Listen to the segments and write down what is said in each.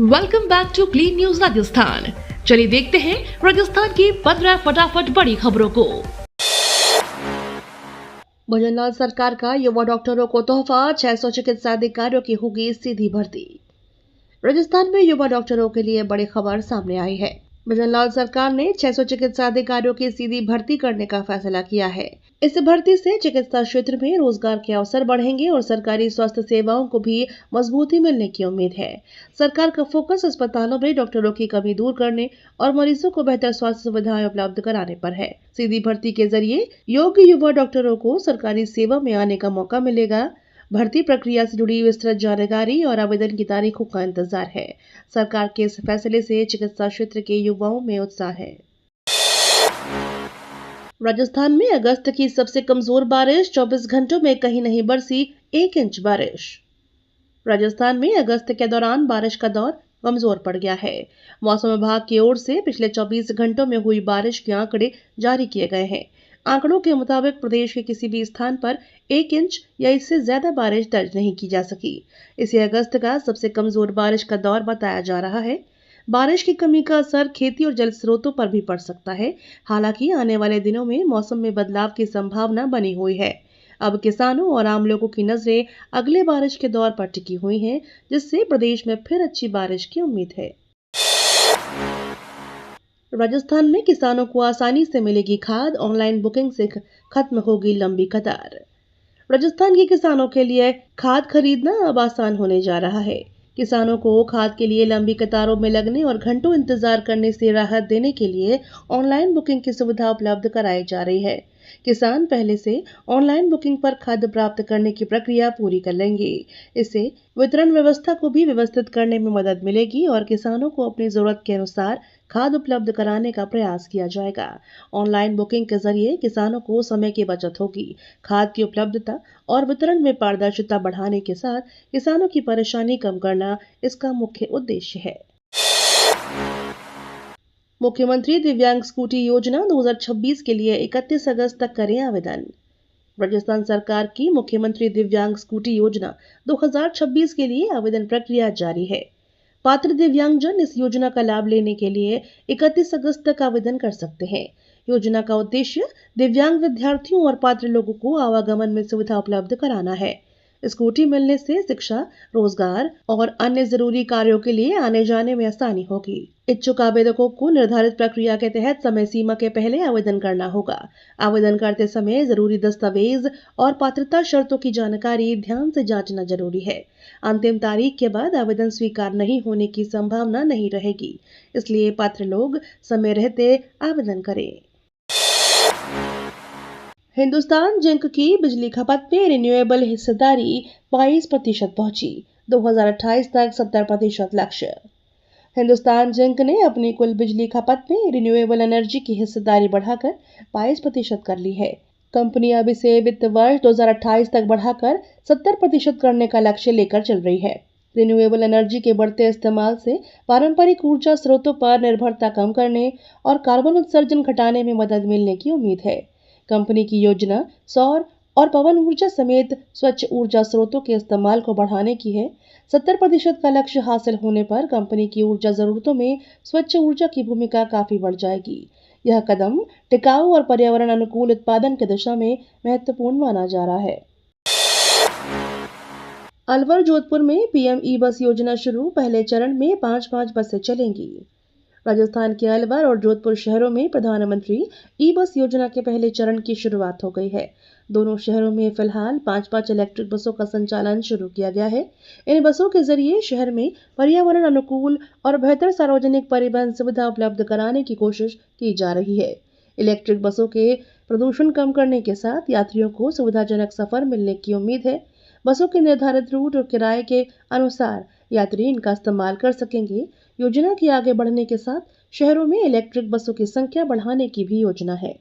Welcome back to clean news Rajasthan. चलिए देखते हैं राजस्थान की 15 फटाफट बड़ी खबरों को। भजनलाल सरकार का युवा डॉक्टरों को तोहफा, 600 चिकित्सा अधिकारियों की होगी सीधी भर्ती। राजस्थान में युवा डॉक्टरों के लिए बड़ी खबर सामने आई है। भजनलाल सरकार ने 600 चिकित्सा अधिकारियों की सीधी भर्ती करने का फैसला किया है। इस भर्ती से चिकित्सा क्षेत्र में रोजगार के अवसर बढ़ेंगे और सरकारी स्वास्थ्य सेवाओं को भी मजबूती मिलने की उम्मीद है। सरकार का फोकस अस्पतालों में डॉक्टरों की कमी दूर करने और मरीजों को बेहतर स्वास्थ्य सुविधाएं उपलब्ध कराने पर है। सीधी भर्ती के जरिए योग्य युवा डॉक्टरों को सरकारी सेवा में आने का मौका मिलेगा। भर्ती प्रक्रिया से जुड़ी विस्तृत जानकारी और आवेदन की तारीखों का इंतजार है। सरकार के इस फैसले से चिकित्सा क्षेत्र के युवाओं में उत्साह है। राजस्थान में अगस्त की सबसे कमजोर बारिश, 24 घंटों में कहीं नहीं बरसी 1 इंच बारिश। राजस्थान में अगस्त के दौरान बारिश का दौर कमजोर पड़ गया है। मौसम विभाग की ओर से पिछले 24 घंटों में हुई बारिश के आंकड़े जारी किए गए हैं। आंकड़ों के मुताबिक प्रदेश के किसी भी स्थान पर 1 इंच या इससे ज्यादा बारिश दर्ज नहीं की जा सकी। इसे अगस्त का सबसे कमजोर बारिश का दौर बताया जा रहा है। बारिश की कमी का असर खेती और जल स्रोतों पर भी पड़ सकता है। हालांकि आने वाले दिनों में मौसम में बदलाव की संभावना बनी हुई है। अब किसानों और आम लोगों की नजरें अगले बारिश के दौर पर टिकी हुई हैं, जिससे प्रदेश में फिर अच्छी बारिश की उम्मीद है। राजस्थान में किसानों को आसानी से मिलेगी खाद, ऑनलाइन बुकिंग से खत्म होगी लंबी कतार। राजस्थान के किसानों के लिए खाद खरीदना अब आसान होने जा रहा है। किसानों को खाद के लिए लंबी कतारों में लगने और घंटों इंतजार करने से राहत देने के लिए ऑनलाइन बुकिंग की सुविधा उपलब्ध कराई जा रही है। किसान पहले से ऑनलाइन बुकिंग पर खाद प्राप्त करने की प्रक्रिया पूरी कर लेंगे। इससे वितरण व्यवस्था को भी व्यवस्थित करने में मदद मिलेगी और किसानों को अपनी जरूरत के अनुसार खाद उपलब्ध कराने का प्रयास किया जाएगा। ऑनलाइन बुकिंग के जरिए किसानों को समय की बचत होगी। खाद की उपलब्धता और वितरण में पारदर्शिता बढ़ाने के साथ किसानों की परेशानी कम करना इसका मुख्य उद्देश्य है। मुख्यमंत्री दिव्यांग स्कूटी योजना 2026 के लिए 31 अगस्त तक करें आवेदन। राजस्थान सरकार की मुख्यमंत्री दिव्यांग स्कूटी योजना 2026 के लिए आवेदन प्रक्रिया जारी है। पात्र दिव्यांगजन इस योजना का लाभ लेने के लिए 31 अगस्त तक आवेदन कर सकते हैं। योजना का उद्देश्य दिव्यांग विद्यार्थियों और पात्र लोगों को आवागमन में सुविधा उपलब्ध कराना है। स्कूटी मिलने से शिक्षा, रोजगार और अन्य जरूरी कार्यों के लिए आने जाने में आसानी होगी। इच्छुक आवेदकों को निर्धारित प्रक्रिया के तहत समय सीमा के पहले आवेदन करना होगा। आवेदन करते समय जरूरी दस्तावेज और पात्रता शर्तों की जानकारी ध्यान से जांचना जरूरी है। अंतिम तारीख के बाद आवेदन स्वीकार नहीं होने की संभावना नहीं रहेगी, इसलिए पात्र लोग समय रहते आवेदन करें। हिंदुस्तान जिंक की बिजली खपत में रिन्यूएबल हिस्सेदारी 22% पहुंची। 2028 तक 70% लक्ष्य। हिंदुस्तान जिंक ने अपनी कुल बिजली खपत में रिन्यूएबल एनर्जी की हिस्सेदारी बढ़ाकर 22% कर ली है। कंपनी अब इसे वित्त वर्ष 2028 तक बढ़ाकर 70% करने का लक्ष्य लेकर चल रही है। रिन्यूएबल एनर्जी के बढ़ते इस्तेमाल से पारंपरिक ऊर्जा स्रोतों पर निर्भरता कम करने और कार्बन उत्सर्जन घटाने में मदद मिलने की उम्मीद है। कंपनी की योजना सौर और पवन ऊर्जा समेत स्वच्छ ऊर्जा स्रोतों के इस्तेमाल को बढ़ाने की है। 70% का लक्ष्य हासिल होने पर कंपनी की ऊर्जा जरूरतों में स्वच्छ ऊर्जा की भूमिका काफी बढ़ जाएगी। यह कदम टिकाऊ और पर्यावरण अनुकूल उत्पादन की दिशा में महत्वपूर्ण माना जा रहा है। अलवर जोधपुर में पीएम ई बस योजना शुरू, पहले चरण में 5-5 बसें चलेंगी। राजस्थान के अलवर और जोधपुर शहरों में प्रधानमंत्री ई बस योजना के पहले चरण की शुरुआत हो गई है। दोनों शहरों में फिलहाल 5-5 इलेक्ट्रिक बसों का संचालन शुरू किया गया है। इन बसों के जरिए शहर में पर्यावरण अनुकूल और बेहतर सार्वजनिक परिवहन सुविधा उपलब्ध कराने की कोशिश की जा रही है। इलेक्ट्रिक बसों के प्रदूषण कम करने के साथ यात्रियों को सुविधाजनक सफर मिलने की उम्मीद है। बसों के निर्धारित रूट और किराए के अनुसार यात्री इनका इस्तेमाल कर सकेंगे। योजना के आगे बढ़ने के साथ शहरों में इलेक्ट्रिक बसों की संख्या बढ़ाने की भी योजना है।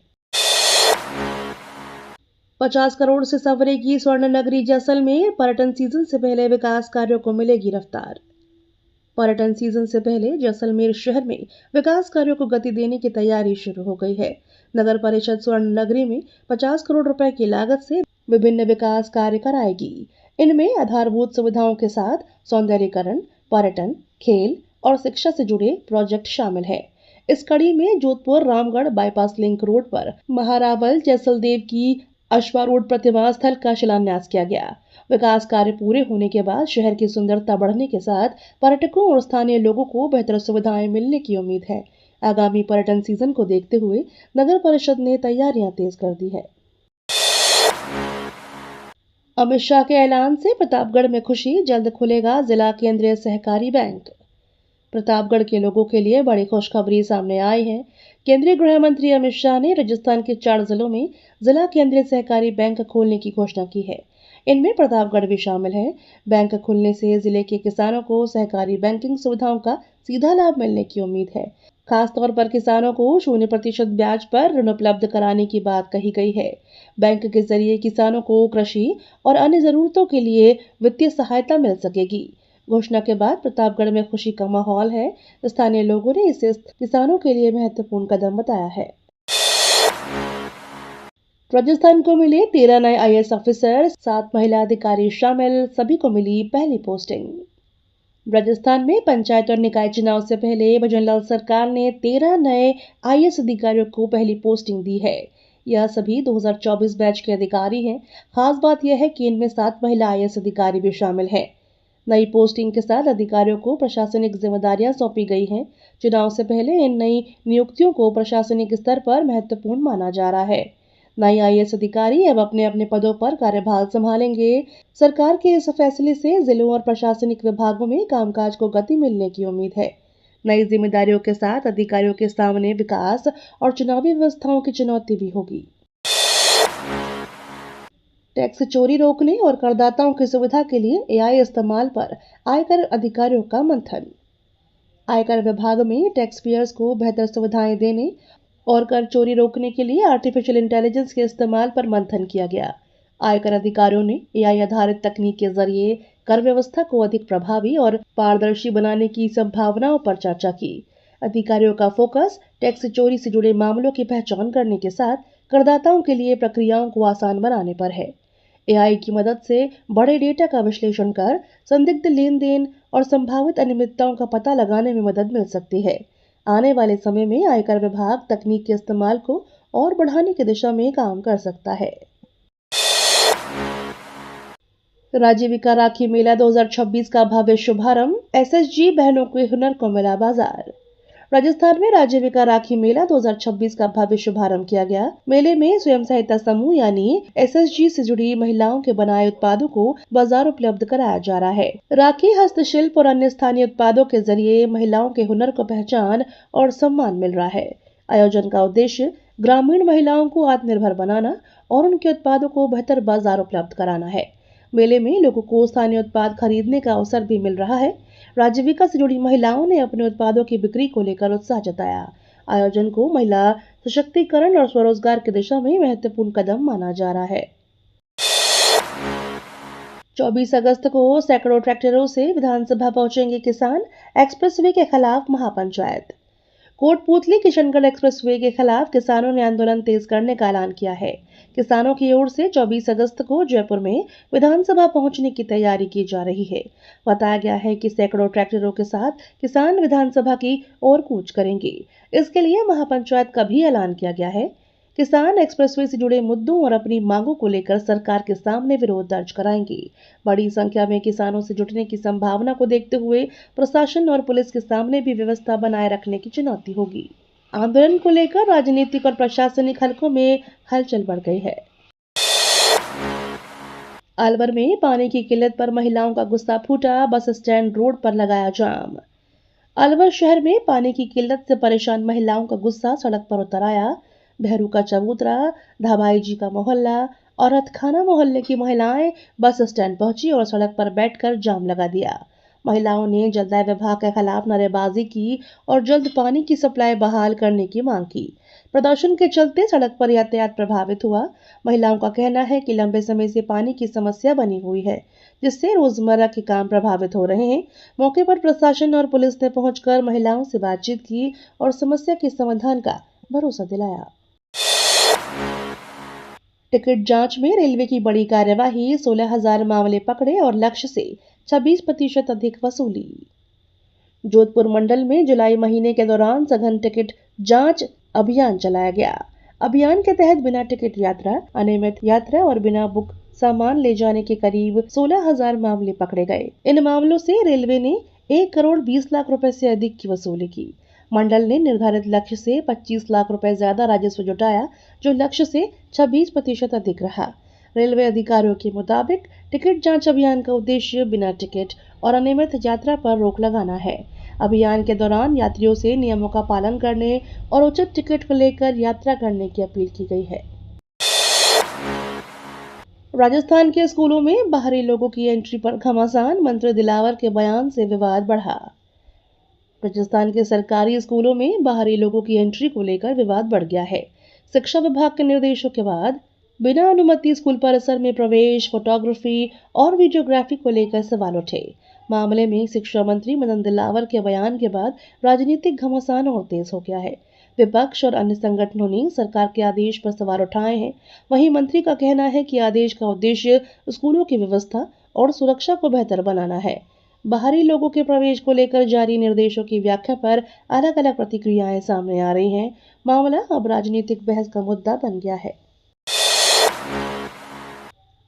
50 करोड़ से संवरेगी स्वर्ण नगरी जैसलमेर, पर्यटन सीजन से पहले विकास कार्यों को मिलेगी रफ्तार। पर्यटन सीजन से पहले जैसलमेर शहर में विकास कार्यों को गति देने की तैयारी शुरू हो गई है। नगर परिषद स्वर्ण नगरी में 50 करोड़ रुपए की लागत से विभिन्न विकास कार्य कराएगी। इनमें आधारभूत सुविधाओं के साथ सौंदर्यीकरण, पर्यटन, खेल, और शिक्षा से जुड़े प्रोजेक्ट शामिल हैं। इस कड़ी में Jodhpur Ramgarh bypass link road पर महारावल जैसलदेव की अश्वारूढ़ प्रतिमा स्थल का शिलान्यास किया गया। विकास कार्य पूरे होने के बाद शहर की सुंदरता बढ़ने के साथ पर्यटकों और स्थानीय लोगों को बेहतर सुविधाएं मिलने की उम्मीद है। आगामी पर्यटन सीजन को देखते हुए नगर परिषद ने तैयारियां तेज कर दी है। अमित शाह के ऐलान से प्रतापगढ़ में खुशी, जल्द खुलेगा जिला केंद्रीय सहकारी बैंक। प्रतापगढ़ के लोगों के लिए बड़ी खुशखबरी सामने आई है। केंद्रीय गृह मंत्री अमित शाह ने राजस्थान के 4 जिलों में जिला केंद्रीय सहकारी बैंक खोलने की घोषणा की है। इनमें प्रतापगढ़ भी शामिल है। बैंक खुलने से जिले के किसानों को सहकारी बैंकिंग सुविधाओं का सीधा लाभ मिलने की उम्मीद है। खासतौर पर किसानों को 0% ब्याज पर ऋण उपलब्ध कराने की बात कही गई है। बैंक के जरिए किसानों को कृषि और अन्य जरूरतों के लिए वित्तीय सहायता मिल सकेगी। घोषणा के बाद प्रतापगढ़ में खुशी का माहौल है। स्थानीय लोगों ने इसे किसानों के लिए महत्वपूर्ण कदम बताया है। राजस्थान को मिले 13 नए आईएएस ऑफिसर, 7 महिला अधिकारी शामिल, सभी को मिली पहली पोस्टिंग। राजस्थान में पंचायत और निकाय चुनाव से पहले भजनलाल सरकार ने 13 नए आईएएस अधिकारियों को पहली पोस्टिंग दी है। यह सभी 2024 बैच के अधिकारी हैं। खास बात यह है कि इनमें 7 महिला आईएएस अधिकारी भी शामिल हैं। नई पोस्टिंग के साथ अधिकारियों को प्रशासनिक जिम्मेदारियां सौंपी गई हैं। चुनाव से पहले इन नई नियुक्तियों को प्रशासनिक स्तर पर महत्वपूर्ण माना जा रहा है। नए आईएएस अधिकारी अब अपने अपने पदों पर कार्यभार संभालेंगे। सरकार के इस फैसले से जिलों और प्रशासनिक विभागों में कामकाज को गति मिलने की उम्मीद है। नई जिम्मेदारियों के साथ अधिकारियों के सामने विकास और चुनावी व्यवस्थाओं की चुनौती भी होगी। टैक्स चोरी रोकने और करदाताओं की सुविधा के लिए एआई इस्तेमाल पर आयकर अधिकारियों का मंथन। आयकर विभाग में टैक्स पेयर्स को बेहतर सुविधाएं देने और कर चोरी रोकने के लिए आर्टिफिशियल इंटेलिजेंस के इस्तेमाल पर मंथन किया गया। आयकर अधिकारियों ने एआई आधारित तकनीक के जरिए कर व्यवस्था को अधिक प्रभावी और पारदर्शी बनाने की संभावनाओं पर चर्चा की। अधिकारियों का फोकस टैक्स चोरी से जुड़े मामलों की पहचान करने के साथ करदाताओं के लिए प्रक्रियाओं को आसान बनाने पर है। एआई की मदद से बड़े डेटा का विश्लेषण कर संदिग्ध लेन देन और संभावित अनियमितताओं का पता लगाने में मदद मिल सकती है। आने वाले समय में आयकर विभाग तकनीक के इस्तेमाल को और बढ़ाने की दिशा में काम कर सकता है। राजीविका राखी मेला 2026 का भव्य शुभारंभ, एसएसजी बहनों के हुनर को मिला बाजार। राजस्थान में राजीविका राखी मेला 2026 का भव्य शुभारंभ किया गया। मेले में स्वयं सहायता समूह यानी एसएसजी से जुड़ी महिलाओं के बनाए उत्पादों को बाजार उपलब्ध कराया जा रहा है। राखी, हस्तशिल्प और अन्य स्थानीय उत्पादों के जरिए महिलाओं के हुनर को पहचान और सम्मान मिल रहा है। आयोजन का उद्देश्य ग्रामीण महिलाओं को आत्मनिर्भर बनाना और उनके उत्पादों को बेहतर बाजार उपलब्ध कराना है। मेले में लोगों को स्थानीय उत्पाद खरीदने का अवसर भी मिल रहा है। राजीविका से जुड़ी महिलाओं ने अपने उत्पादों की बिक्री को लेकर उत्साह जताया। आयोजन को महिला सशक्तिकरण और स्वरोजगार की दिशा में महत्वपूर्ण कदम माना जा रहा है। 24 अगस्त को सैकड़ों ट्रैक्टरों से विधानसभा पहुंचेंगे किसान, एक्सप्रेसवे के खिलाफ महापंचायत। कोटपूतली किशनगढ़ एक्सप्रेसवे के खिलाफ किसानों ने आंदोलन तेज करने का ऐलान किया है। किसानों की ओर से 24 अगस्त को जयपुर में विधानसभा पहुंचने की तैयारी की जा रही है। बताया गया है कि सैकड़ों ट्रैक्टरों के साथ किसान विधानसभा की ओर कूच करेंगे। इसके लिए महापंचायत का भी ऐलान किया गया है। किसान एक्सप्रेसवे से जुड़े मुद्दों और अपनी मांगों को लेकर सरकार के सामने विरोध दर्ज कराएंगे। बड़ी संख्या में किसानों से जुटने की संभावना को देखते हुए प्रशासन और पुलिस के सामने भी व्यवस्था बनाए रखने की चुनौती होगी। आंदोलन को लेकर राजनीतिक और प्रशासनिक हलकों में हलचल बढ़ गई है। अलवर में पानी की किल्लत पर महिलाओं का गुस्सा फूटा, बस स्टैंड रोड पर लगाया जाम। अलवर शहर में पानी की किल्लत से परेशान महिलाओं का गुस्सा सड़क पर उतर आया। बहरू का चबूतरा, धाबाई जी का मोहल्ला और हथखाना मोहल्ले की महिलाएं बस स्टैंड पहुंची और सड़क पर बैठकर जाम लगा दिया। महिलाओं ने जलदाय विभाग के खिलाफ नारेबाजी की और जल्द पानी की सप्लाई बहाल करने की मांग की। प्रदर्शन के चलते सड़क पर यातायात प्रभावित हुआ। महिलाओं का कहना है कि लंबे समय से पानी की समस्या बनी हुई है, जिससे रोजमर्रा के काम प्रभावित हो रहे हैं। मौके पर प्रशासन और पुलिस ने पहुंचकर महिलाओं से बातचीत की और समस्या के समाधान का भरोसा दिलाया। टिकट जांच में रेलवे की बड़ी कार्यवाही, 16,000 मामले पकड़े और लक्ष्य से 26% अधिक वसूली। जोधपुर मंडल में जुलाई महीने के दौरान सघन टिकट जांच अभियान चलाया गया। अभियान के तहत बिना टिकट यात्रा, अनियमित यात्रा और बिना बुक सामान ले जाने के करीब 16,000 मामले पकड़े गए। इन मामलों से रेलवे ने 1,20,00,000 रुपए से अधिक की वसूली की। मंडल ने निर्धारित लक्ष्य से 25 लाख रुपए ज्यादा राजस्व जुटाया, जो लक्ष्य से 26% अधिक रहा। रेलवे अधिकारियों के मुताबिक टिकट जांच अभियान का उद्देश्य बिना टिकट और अनियमित यात्रा पर रोक लगाना है। अभियान के दौरान यात्रियों से नियमों का पालन करने और उचित टिकट को लेकर यात्रा करने की अपील की गई है। राजस्थान के स्कूलों में बाहरी लोगों की एंट्री पर घमासान, मंत्री दिलावर के बयान से विवाद बढ़ा। राजस्थान के सरकारी स्कूलों में बाहरी लोगों की एंट्री को लेकर विवाद बढ़ गया है। शिक्षा विभाग के निर्देशों के बाद बिना अनुमति स्कूल परिसर में प्रवेश, फोटोग्राफी और वीडियोग्राफी को लेकर सवाल उठे। मामले में शिक्षा मंत्री मदन दिलावर के बयान के बाद राजनीतिक घमासान और तेज हो गया है। विपक्ष और अन्य संगठनों ने सरकार के आदेश पर सवाल उठाए हैं। वहीं मंत्री का कहना है कि आदेश का उद्देश्य स्कूलों की व्यवस्था और सुरक्षा को बेहतर बनाना है। बाहरी लोगों के प्रवेश को लेकर जारी निर्देशों की व्याख्या पर अलग अलग प्रतिक्रियाएं सामने आ रही हैं। मामला अब राजनीतिक बहस का मुद्दा बन गया है।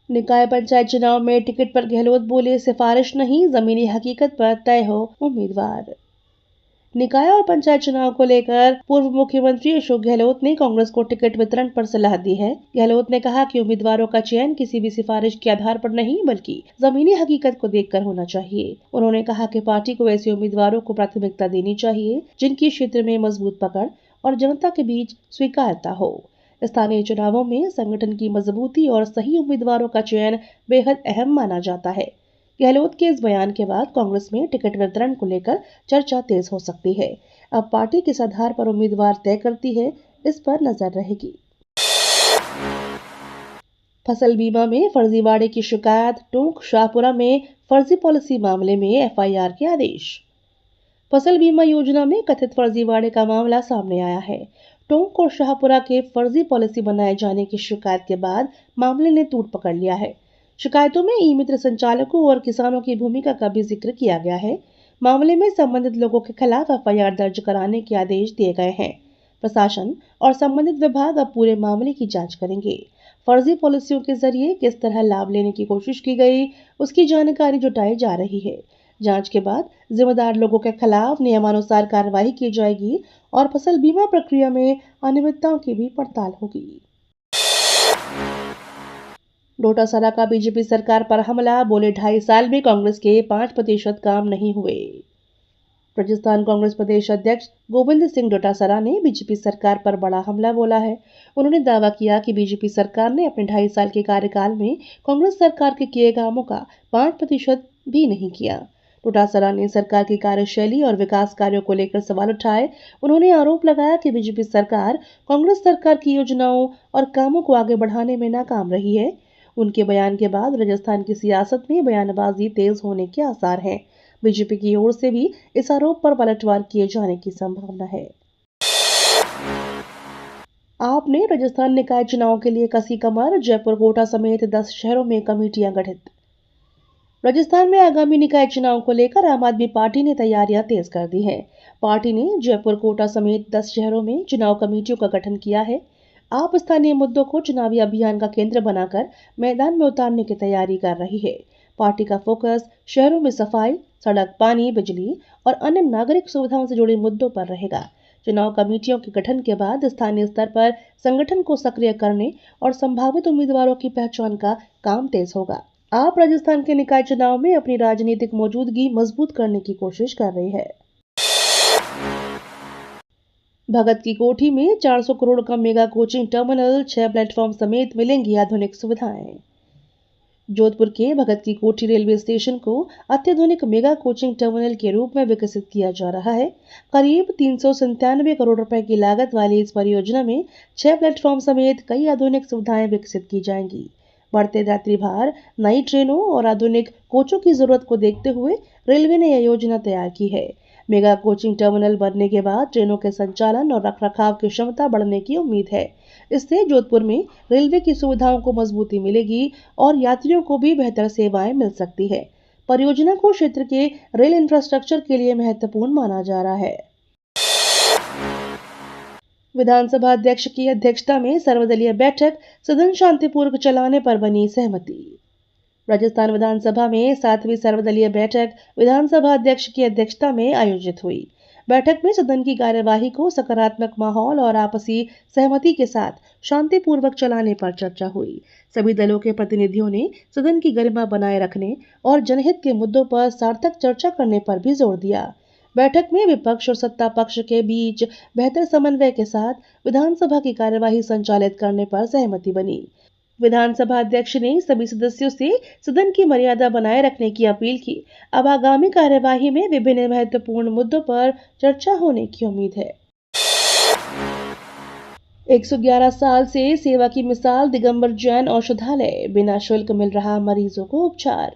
निकाय पंचायत चुनाव में टिकट पर गहलोत बोले, सिफारिश नहीं, जमीनी हकीकत पर तय हो उम्मीदवार। निकाय और पंचायत चुनाव को लेकर पूर्व मुख्यमंत्री अशोक गहलोत ने कांग्रेस को टिकट वितरण पर सलाह दी है। गहलोत ने कहा कि उम्मीदवारों का चयन किसी भी सिफारिश के आधार पर नहीं, बल्कि जमीनी हकीकत को देखकर होना चाहिए। उन्होंने कहा कि पार्टी को ऐसे उम्मीदवारों को प्राथमिकता देनी चाहिए जिनकी क्षेत्र में मजबूत पकड़ और जनता के बीच स्वीकार्यता हो। स्थानीय चुनावों में संगठन की मजबूती और सही उम्मीदवारों का चयन बेहद अहम माना जाता है। गहलोत के इस बयान के बाद कांग्रेस में टिकट वितरण को लेकर चर्चा तेज हो सकती है। अब पार्टी किस आधार पर उम्मीदवार तय करती है, इस पर नजर रहेगी। फसल बीमा में फर्जीवाड़े की शिकायत, टोंक शाहपुरा में फर्जी पॉलिसी मामले में एफआईआर के आदेश। फसल बीमा योजना में कथित फर्जीवाड़े का मामला सामने आया है। टोंक और शाहपुरा के फर्जी पॉलिसी बनाए जाने की शिकायत के बाद मामले ने तूट पकड़ लिया है। शिकायतों में ई मित्र संचालकों और किसानों की भूमिका का भी जिक्र किया गया है। मामले में संबंधित लोगों के खिलाफ एफआईआर दर्ज कराने के आदेश दिए गए हैं। प्रशासन और संबंधित विभाग अब पूरे मामले की जांच करेंगे। फर्जी पॉलिसियों के जरिए किस तरह लाभ लेने की कोशिश की गई, उसकी जानकारी जुटाई जा रही है। जांच के बाद जिम्मेदार लोगों के खिलाफ नियमानुसार कार्रवाई की जाएगी और फसल बीमा प्रक्रिया में अनियमितताओं की भी पड़ताल होगी। डोटासरा का बीजेपी सरकार पर हमला, बोले 2.5 साल में कांग्रेस के 5% काम नहीं हुए। राजस्थान कांग्रेस प्रदेश अध्यक्ष गोविंद सिंह डोटासरा ने बीजेपी सरकार पर बड़ा हमला बोला है। उन्होंने दावा किया कि बीजेपी सरकार ने अपने 2.5 साल के कार्यकाल में कांग्रेस सरकार के किए कामों का 5% भी नहीं किया। डोटासरा ने सरकार की कार्यशैली और विकास कार्यों को लेकर सवाल उठाए। उन्होंने आरोप लगाया कि बीजेपी सरकार कांग्रेस सरकार की योजनाओं और कामों को आगे बढ़ाने में नाकाम रही है। उनके बयान के बाद राजस्थान की सियासत में बयानबाजी तेज होने के आसार हैं। बीजेपी की ओर से भी इस आरोप पर पलटवार किए जाने की संभावना है। आपने राजस्थान निकाय चुनाव के लिए कसी कमर, जयपुर, कोटा समेत 10 शहरों में कमेटियां गठित। राजस्थान में आगामी निकाय चुनाव को लेकर आम आदमी पार्टी ने तैयारियां तेज कर दी है। पार्टी ने जयपुर, कोटा समेत 10 शहरों में चुनाव कमेटियों का गठन किया है। आप स्थानीय मुद्दों को चुनावी अभियान का केंद्र बनाकर मैदान में उतारने की तैयारी कर रही है। पार्टी का फोकस शहरों में सफाई, सड़क, पानी, बिजली और अन्य नागरिक सुविधाओं से जुड़े मुद्दों पर रहेगा। चुनाव कमेटियों के गठन के बाद स्थानीय स्तर पर संगठन को सक्रिय करने और संभावित उम्मीदवारों की पहचान का काम तेज होगा। आप राजस्थान के निकाय चुनाव में अपनी राजनीतिक मौजूदगी मजबूत करने की कोशिश कर रही है। भगत की कोठी में 400 करोड़ का मेगा कोचिंग टर्मिनल, 6 प्लेटफॉर्म समेत मिलेंगी आधुनिक सुविधाएं। जोधपुर के भगत की कोठी रेलवे स्टेशन को अत्याधुनिक मेगा कोचिंग टर्मिनल के रूप में विकसित किया जा रहा है। करीब 397 करोड़ रुपए की लागत वाली इस परियोजना में 6 प्लेटफॉर्म समेत कई आधुनिक सुविधाएं विकसित की जाएंगी। बढ़ते यात्री भार, नई ट्रेनों और आधुनिक कोचों की जरूरत को देखते हुए रेलवे ने यह योजना तैयार की है। मेगा कोचिंग टर्मिनल बनने के बाद ट्रेनों के संचालन और रखरखाव की क्षमता बढ़ने की उम्मीद है। इससे जोधपुर में रेलवे की सुविधाओं को मजबूती मिलेगी और यात्रियों को भी बेहतर सेवाएं मिल सकती है। परियोजना को क्षेत्र के रेल इंफ्रास्ट्रक्चर के लिए महत्वपूर्ण माना जा रहा है। विधानसभा अध्यक्ष की अध्यक्षता में सर्वदलीय बैठक, सदन शांतिपूर्वक चलाने पर बनी सहमति। राजस्थान विधानसभा में 7वीं सर्वदलीय बैठक विधानसभा अध्यक्ष की अध्यक्षता में आयोजित हुई। बैठक में सदन की कार्यवाही को सकारात्मक माहौल और आपसी सहमति के साथ शांतिपूर्वक चलाने पर चर्चा हुई। सभी दलों के प्रतिनिधियों ने सदन की गरिमा बनाए रखने और जनहित के मुद्दों पर सार्थक चर्चा करने पर भी जोर दिया। बैठक में विपक्ष और सत्ता पक्ष के बीच बेहतर समन्वय के साथ विधानसभा की कार्यवाही संचालित करने पर सहमति बनी। विधानसभा अध्यक्ष ने सभी सदस्यों से सदन की मर्यादा बनाए रखने की अपील की। अब आगामी कार्यवाही में विभिन्न महत्वपूर्ण मुद्दों पर चर्चा होने की उम्मीद है। 111 साल से सेवा की मिसाल दिगंबर जैन औषधालय, बिना शुल्क मिल रहा मरीजों को उपचार।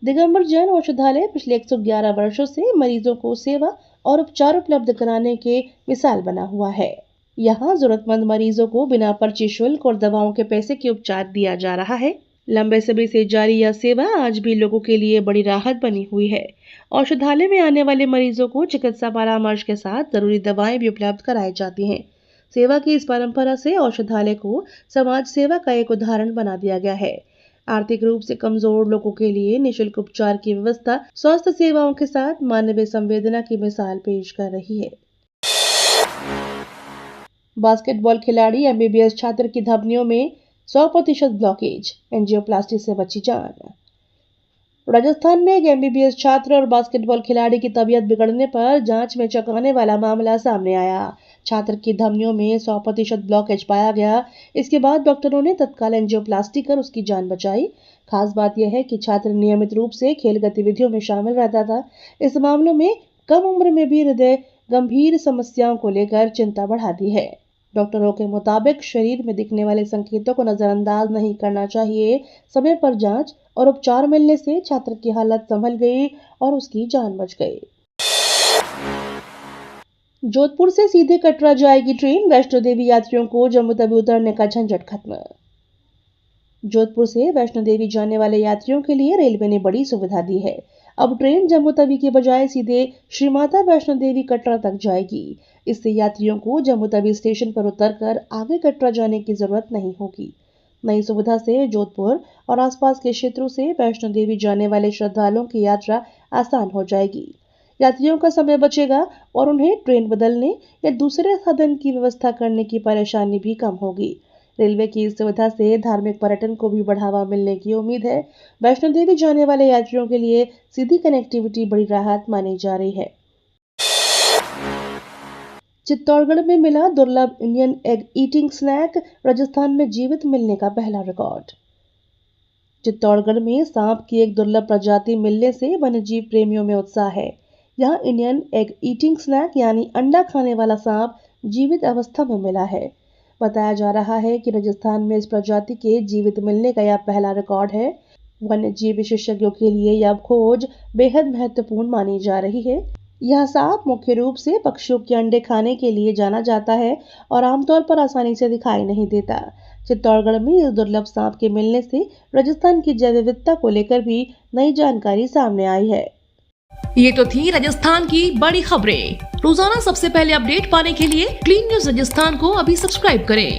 दिगंबर जैन औषधालय पिछले 111 वर्षों से मरीजों को सेवा और उपचार उपलब्ध कराने के मिसाल बना हुआ है। यहाँ जरूरतमंद मरीजों को बिना पर्ची शुल्क और दवाओं के पैसे के उपचार दिया जा रहा है। लंबे समय से जारी यह सेवा आज भी लोगों के लिए बड़ी राहत बनी हुई है। औषधालय में आने वाले मरीजों को चिकित्सा परामर्श के साथ जरूरी दवाएं भी उपलब्ध कराई जाती हैं। सेवा की इस परंपरा से औषधालय को समाज सेवा का एक उदाहरण बना दिया गया है। आर्थिक रूप से कमजोर लोगों के लिए निःशुल्क उपचार की व्यवस्था स्वास्थ्य सेवाओं के साथ मानवीय संवेदना की मिसाल पेश कर रही है। बास्केटबॉल खिलाड़ी एमबीबीएस छात्र की धमनियों में 100% ब्लॉकेज, एंजियोप्लास्टी से बची जान। राजस्थान में एक एमबीबीएस छात्र और बास्केटबॉल खिलाड़ी की तबीयत बिगड़ने पर जांच में चौंकाने वाला मामला सामने आया। छात्र की धमनियों में 100% ब्लॉकेज पाया गया। इसके बाद डॉक्टरों ने तत्काल एंजियोप्लास्टी कर उसकी जान बचाई। खास बात यह है कि छात्र नियमित रूप से खेल गतिविधियों में शामिल रहता था। इस मामले में कम उम्र में भी हृदय गंभीर समस्याओं को लेकर चिंता बढ़ा दी है। डॉक्टरों के मुताबिक शरीर में दिखने वाले संकेतों को नजरअंदाज नहीं करना चाहिए। समय पर जांच और उपचार मिलने से छात्र की हालत संभल गई और उसकी जान बच गई। जोधपुर से सीधे कटरा जाएगी ट्रेन, वैष्णो देवी यात्रियों को जम्मू तवी उतरने का झंझट खत्म। जोधपुर से वैष्णो देवी जाने वाले यात्रियों के लिए रेलवे ने बड़ी सुविधा दी है। अब ट्रेन जम्मू तवी के बजाय सीधे श्री माता वैष्णो देवी कटरा तक जाएगी। इससे यात्रियों को जम्मू तवी स्टेशन पर उतरकर आगे कटरा जाने की जरूरत नहीं होगी। नई सुविधा से जोधपुर और आसपास के क्षेत्रों से वैष्णो देवी जाने वाले श्रद्धालुओं की यात्रा आसान हो जाएगी। यात्रियों का समय बचेगा और उन्हें ट्रेन बदलने या दूसरे साधन की व्यवस्था करने की परेशानी भी कम होगी। रेलवे की इस सुविधा से धार्मिक पर्यटन को भी बढ़ावा मिलने की उम्मीद है। वैष्णो देवी जाने वाले यात्रियों के लिए सीधी कनेक्टिविटी बड़ी राहत मानी जा रही है। चित्तौड़गढ़ में मिला दुर्लभ Indian egg eating snake, Rajasthan में जीवित मिलने का पहला रिकॉर्ड। चित्तौड़गढ़ में सांप की एक दुर्लभ प्रजाति मिलने से वन्यजीव प्रेमियों में उत्साह है। यहाँ इंडियन एग ईटिंग स्नैक यानी अंडा खाने वाला सांप जीवित अवस्था में मिला है। बताया जा रहा है कि राजस्थान में इस प्रजाति के जीवित मिलने का यह पहला रिकॉर्ड है। वन्यजीव विशेषज्ञों के लिए यह खोज बेहद महत्वपूर्ण मानी जा रही है। यह सांप मुख्य रूप से पक्षियों के अंडे खाने के लिए जाना जाता है और आमतौर पर आसानी से दिखाई नहीं देता। चित्तौड़गढ़ में इस दुर्लभ सांप के मिलने से राजस्थान की जैव विविधता को लेकर भी नई जानकारी सामने आई है। ये तो थी राजस्थान की बड़ी खबरें। रोजाना सबसे पहले अपडेट पाने के लिए क्लीन न्यूज राजस्थान को अभी सब्सक्राइब करें।